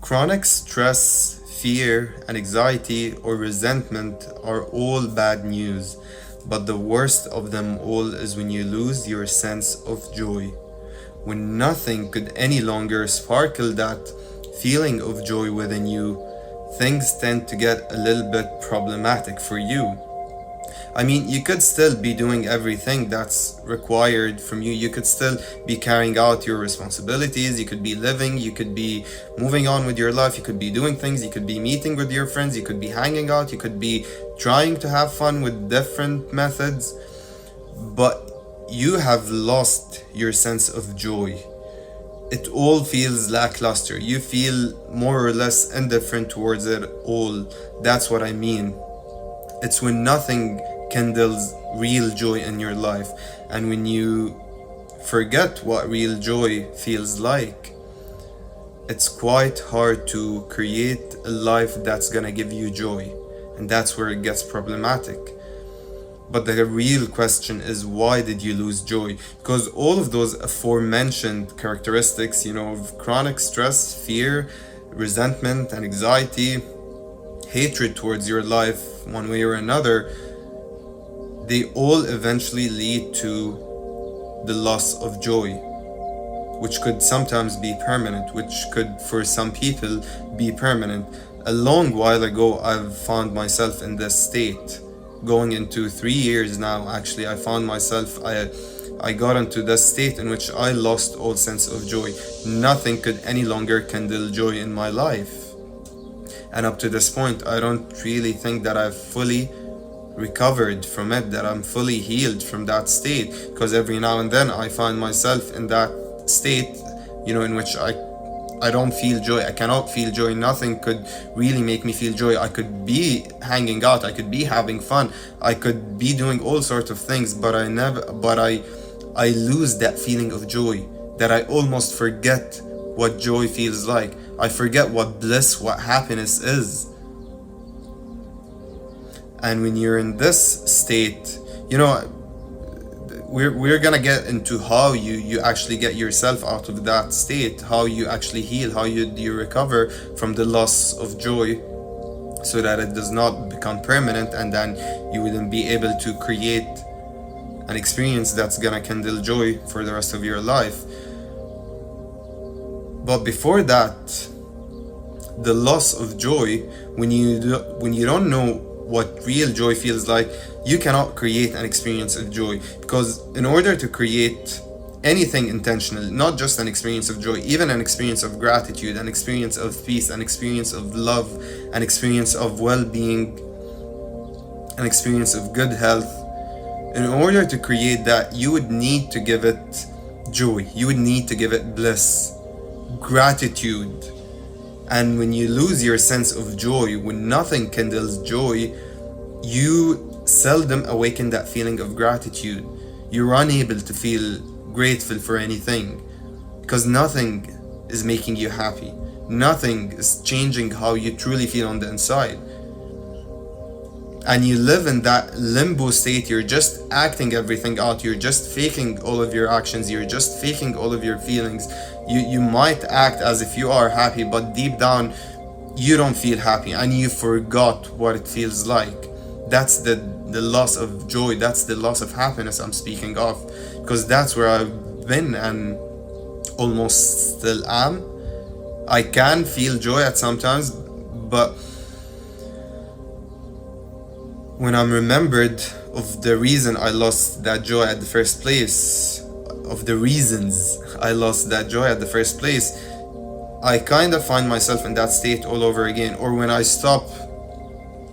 Chronic stress, fear, and anxiety or resentment are all bad news, but the worst of them all is when you lose your sense of joy. When nothing could any longer sparkle that feeling of joy within you, things tend to get a little bit problematic for you. I mean, you could still be doing everything that's required from you. You could still be carrying out your responsibilities. You could be living. You could be moving on with your life. You could be doing things. You could be meeting with your friends. You could be hanging out. You could be trying to have fun with different methods. But you have lost your sense of joy. It all feels lackluster. You feel more or less indifferent towards it all. That's what I mean. It's when nothing kindles real joy in your life, and when you forget what real joy feels like, it's quite hard to create a life that's gonna give you joy, and that's where it gets problematic. But the real question is, why did you lose joy? Because all of those aforementioned characteristics, of chronic stress, fear, resentment, and anxiety, hatred towards your life one way or another, they all eventually lead to the loss of joy, which could sometimes be permanent, which could for some people be permanent. A long while ago, I've found myself in this state. Going into 3 years now, actually, I found myself, I got into this state in which I lost all sense of joy. Nothing could any longer kindle joy in my life. And up to this point, I don't really think that I've fully recovered from it, that I'm fully healed from that state, because every now and then I find myself in that state, in which I don't feel joy. I cannot feel joy. Nothing could really make me feel joy. I could be hanging out, I could be having fun, I could be doing all sorts of things, but I lose that feeling of joy, that I almost forget what joy feels like. I forget what bliss, what happiness is. And when you're in this state, we're gonna get into how you actually get yourself out of that state, how you actually heal, how you recover from the loss of joy, so that it does not become permanent, and then you wouldn't be able to create an experience that's gonna kindle joy for the rest of your life. But before that, the loss of joy, when you don't know what real joy feels like, you cannot create an experience of joy. Because in order to create anything intentional, not just an experience of joy, even an experience of gratitude, an experience of peace, an experience of love, an experience of well-being, an experience of good health, in order to create that, you would need to give it joy. You would need to give it bliss, gratitude. And when you lose your sense of joy, when nothing kindles joy, you seldom awaken that feeling of gratitude. You're unable to feel grateful for anything, because nothing is making you happy. Nothing is changing how you truly feel on the inside. And you live in that limbo state. You're just acting everything out. You're just faking all of your actions. You're just faking all of your feelings. You might act as if you are happy, but deep down you don't feel happy, and you forgot what it feels like. That's the loss of joy. That's the loss of happiness I'm speaking of, because that's where I've been and almost still am. I can feel joy at sometimes, but when I'm remembered of the reason I lost that joy at the first place, of the reasons I lost that joy at the first place, I kind of find myself in that state all over again. Or when I stop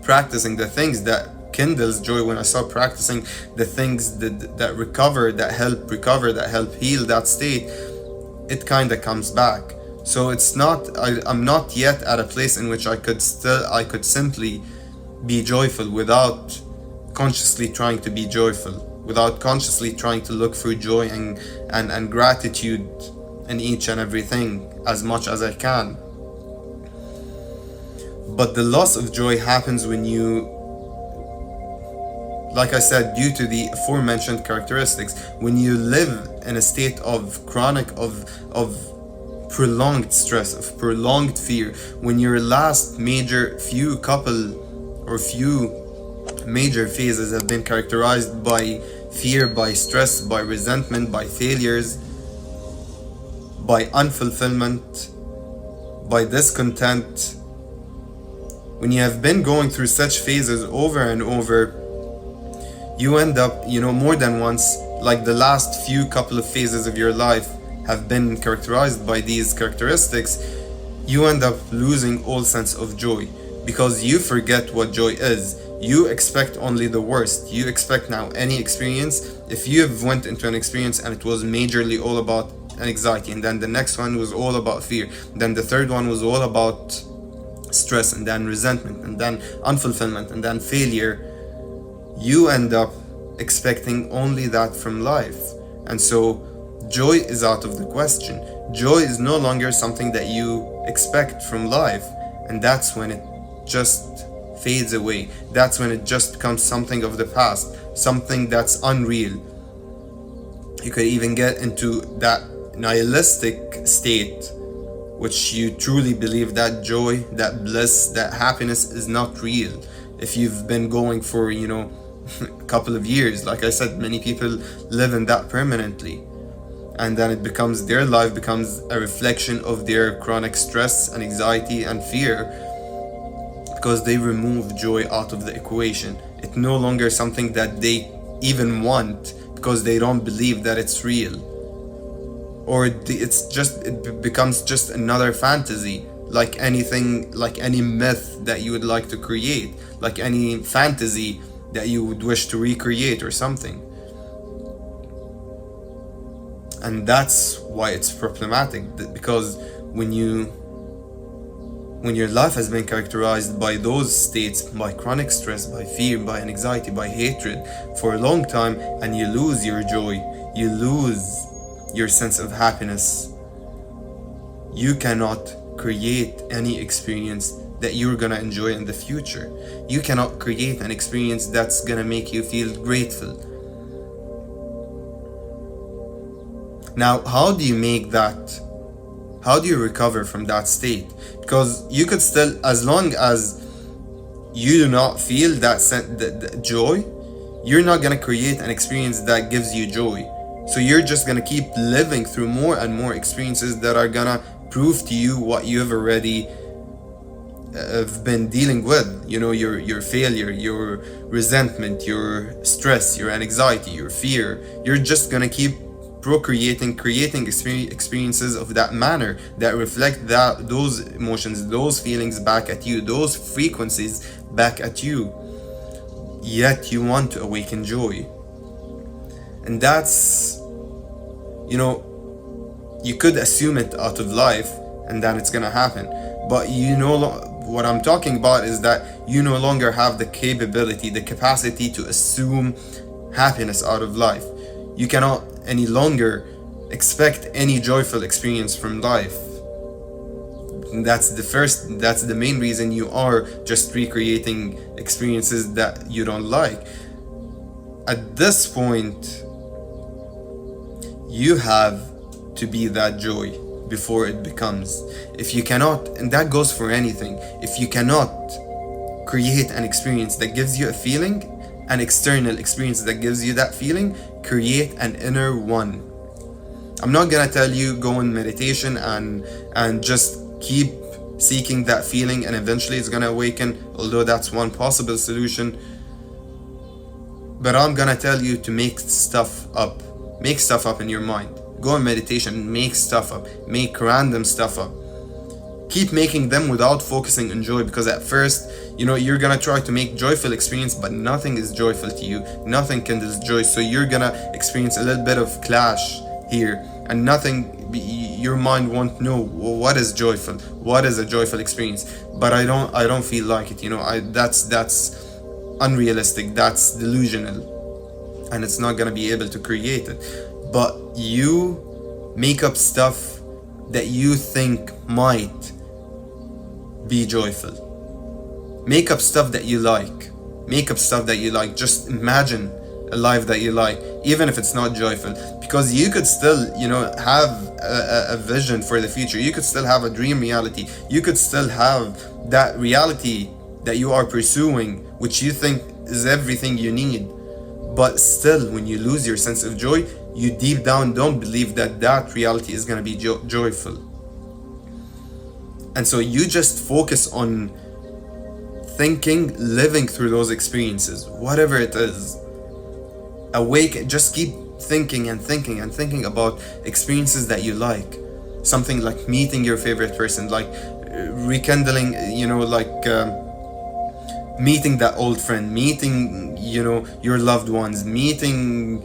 practicing the things that kindles joy, when I stop practicing the things that recover, that help heal that state, it kind of comes back. So it's not, I'm not yet at a place in which I could simply be joyful without consciously trying to be joyful, without consciously trying to look for joy and gratitude in each and everything as much as I can. But the loss of joy happens when you, like I said, due to the aforementioned characteristics, when you live in a state of chronic, of prolonged stress, of prolonged fear, when your last few major phases have been characterized by fear, by stress, by resentment, by failures, by unfulfillment, by discontent, when you have been going through such phases over and over, you end up, more than once, like the last few couple of phases of your life have been characterized by these characteristics, you end up losing all sense of joy, because you forget what joy is. You expect only the worst. You expect now any experience. If you have went into an experience and it was majorly all about anxiety, and then the next one was all about fear, then the third one was all about stress, and then resentment, and then unfulfillment, and then failure, you end up expecting only that from life. And so joy is out of the question. Joy is no longer something that you expect from life, and that's when it just fades away. That's when it just becomes something of the past, something that's unreal. You could even get into that nihilistic state, which you truly believe that joy, that bliss, that happiness is not real. If you've been going for, a couple of years, like I said, many people live in that permanently. And then their life becomes a reflection of their chronic stress and anxiety and fear, because they remove joy out of the equation. It's no longer something that they even want, because they don't believe that it's real. Or it becomes just another fantasy, like anything, like any myth that you would like to create, like any fantasy that you would wish to recreate or something. And that's why it's problematic, because when your life has been characterized by those states, by chronic stress, by fear, by anxiety, by hatred for a long time, and you lose your joy, you lose your sense of happiness, you cannot create any experience that you're gonna enjoy in the future. You cannot create an experience that's gonna make you feel grateful. Now, how do you make that? How do you recover from that state? Because you could still, as long as you do not feel that joy, you're not gonna create an experience that gives you joy. So you're just gonna keep living through more and more experiences that are gonna prove to you what you've already have been dealing with. Your failure, your resentment, your stress, your anxiety, your fear. You're just gonna keep creating experiences of that manner that reflect those emotions, those feelings back at you, those frequencies back at you. Yet you want to awaken joy. And that's, you could assume it out of life and then it's gonna happen. But what I'm talking about is that you no longer have the capability, the capacity to assume happiness out of life. You cannot any longer expect any joyful experience from life. And that's the main reason you are just recreating experiences that you don't like. At this point, you have to be that joy before it becomes. If you cannot, and that goes for anything, if you cannot create an experience that gives you a feeling, an external experience that gives you that feeling, create an inner one. I'm not gonna tell you go in meditation and just keep seeking that feeling and eventually it's gonna awaken, although that's one possible solution. But I'm gonna tell you to make stuff up. Make stuff up in your mind. Go in meditation, make stuff up. Make random stuff up. Keep making them without focusing on joy, because at first, you're gonna try to make joyful experience, but nothing is joyful to you. Nothing kindles joy. So you're gonna experience a little bit of clash here, and your mind won't know what is joyful, what is a joyful experience. But I don't feel like it. That's unrealistic. That's delusional, and it's not gonna be able to create it. But you make up stuff that you think might be joyful. Make up stuff that you like. Just imagine a life that you like, even if it's not joyful, because you could still, you know, have a vision for the future. You could still have a dream reality. You could still have that reality that you are pursuing, which you think is everything you need. But still, when you lose your sense of joy, you deep down don't believe that that reality is going to be joyful. And so you just focus on thinking, living through those experiences, whatever it is. Awake, just keep thinking and thinking and thinking about experiences that you like. Something like meeting your favorite person, like rekindling, you know, like meeting that old friend, meeting, you know, your loved ones, meeting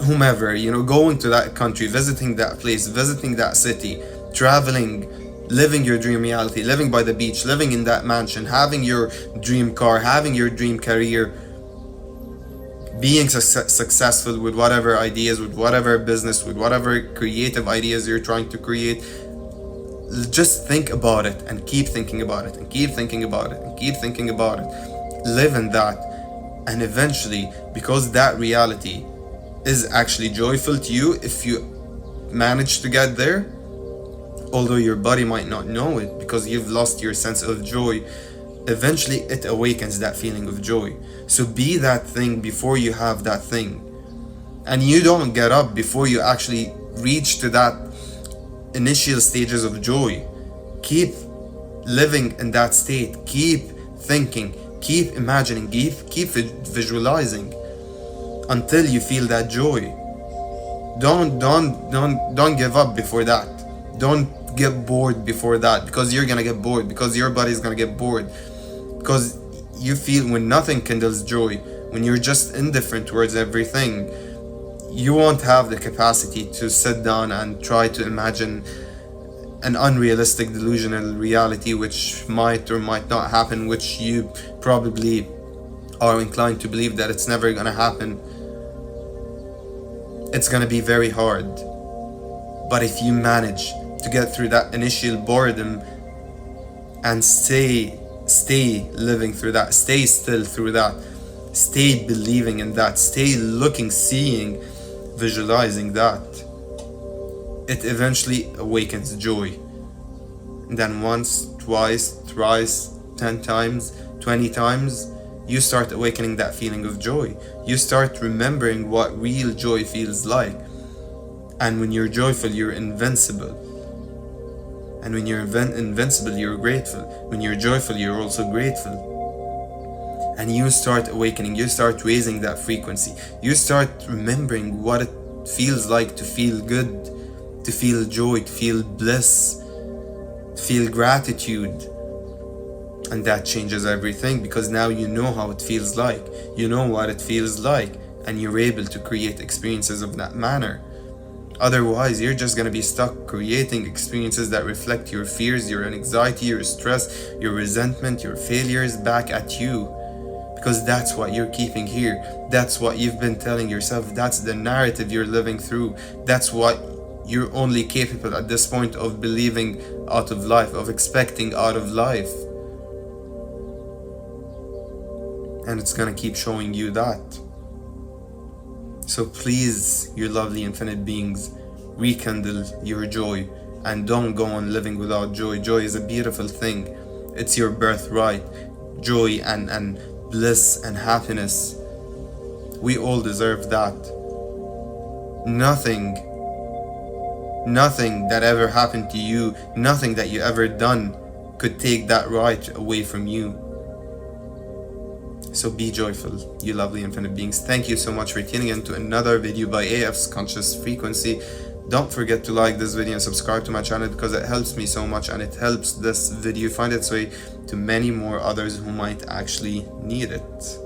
whomever, you know, going to that country, visiting that place, visiting that city, traveling, living your dream reality, living by the beach, living in that mansion, having your dream car, having your dream career, being successful with whatever ideas, with whatever business, with whatever creative ideas you're trying to create. Just think about it and keep thinking about it and keep thinking about it and keep thinking about it. Live in that. And eventually, because that reality is actually joyful to you, if you manage to get there, although your body might not know it because you've lost your sense of joy, eventually it awakens that feeling of joy. So be that thing before you have that thing. And you don't get up before you actually reach to that initial stages of joy. Keep living in that state. Keep thinking. Keep imagining. Keep visualizing until you feel that joy. Don't give up before that. Don't get bored before that, because you're gonna get bored, because your body's gonna get bored, because you feel when nothing kindles joy, when you're just indifferent towards everything, you won't have the capacity to sit down and try to imagine an unrealistic delusional reality which might or might not happen, which you probably are inclined to believe that it's never gonna happen. It's gonna be very hard. But if you manage to get through that initial boredom and stay living through that, stay still through that, stay believing in that, stay looking, seeing, visualizing that, it eventually awakens joy. And then once, twice, thrice, 10 times, 20 times, you start awakening that feeling of joy. You start remembering what real joy feels like. And when you're joyful, you're invincible. And when you're invincible, you're grateful. When you're joyful, you're also grateful. And you start awakening, you start raising that frequency. You start remembering what it feels like to feel good, to feel joy, to feel bliss, to feel gratitude. And that changes everything, because now you know how it feels like. You know what it feels like, and you're able to create experiences of that manner. Otherwise, you're just going to be stuck creating experiences that reflect your fears, your anxiety, your stress, your resentment, your failures back at you. Because that's what you're keeping here. That's what you've been telling yourself. That's the narrative you're living through. That's what you're only capable at this point of believing out of life, of expecting out of life. And it's going to keep showing you that. So please, you lovely infinite beings, rekindle your joy and don't go on living without joy. Joy is a beautiful thing. It's your birthright. Joy and bliss and happiness. We all deserve that. Nothing that ever happened to you, nothing that you ever done could take that right away from you. So be joyful, you lovely infinite beings. Thank you so much for tuning in to another video by AfsConsciousFrequency. Don't forget to like this video and subscribe to my channel, because it helps me so much, and it helps this video find its way to many more others who might actually need it.